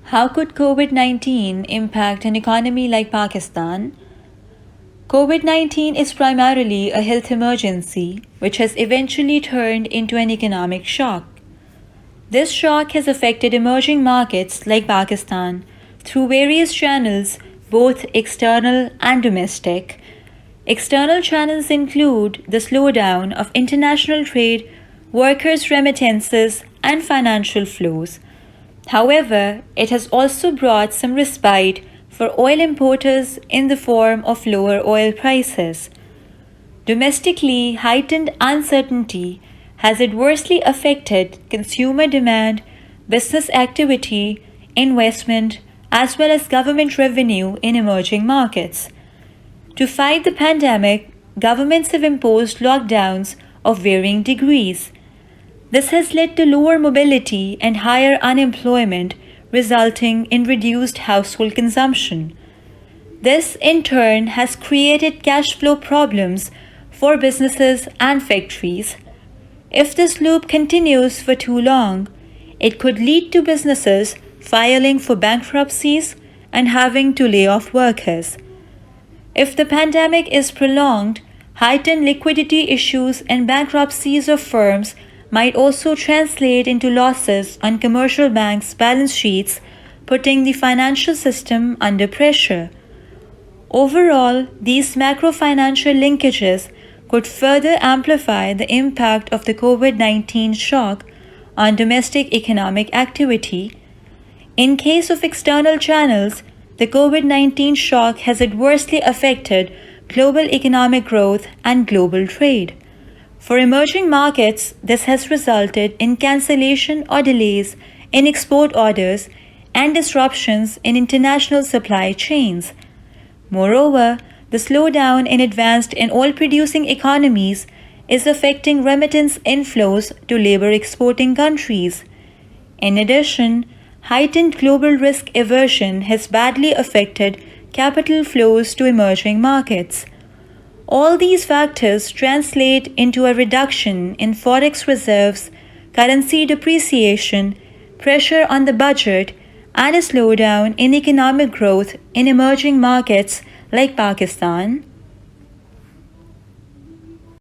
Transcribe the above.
How could COVID 19 impact an economy like Pakistan? COVID 19 is primarily a health emergency, which has eventually turned into an economic shock. This shock has affected emerging markets like Pakistan through various channels, both external and domestic. External channels include the slowdown of international trade, workers' remittances, and financial flows. However, it has also brought some respite for oil importers in the form of lower oil prices. Domestically, heightened uncertainty has adversely affected consumer demand, business activity, investment, as well as government revenue in emerging markets. To fight the pandemic, governments have imposed lockdowns of varying degrees. This has led to lower mobility and higher unemployment, resulting in reduced household consumption. This, in turn, has created cash flow problems for businesses and factories. If this loop continues for too long, it could lead to businesses filing for bankruptcies and having to lay off workers. If the pandemic is prolonged, heightened liquidity issues and bankruptcies of firms might also translate into losses on commercial banks' balance sheets, putting the financial system under pressure. Overall, these macro financial linkages could further amplify the impact of the COVID 19 shock on domestic economic activity. In case of external channels, the COVID 19 shock has adversely affected global economic growth and global trade. For emerging markets, this has resulted in cancellation or delays in export orders and disruptions in international supply chains. Moreover, the slowdown in advanced and oil producing economies is affecting remittance inflows to labor exporting countries. In addition, heightened global risk aversion has badly affected capital flows to emerging markets. All these factors translate into a reduction in forex reserves, currency depreciation, pressure on the budget, and a slowdown in economic growth in emerging markets like Pakistan.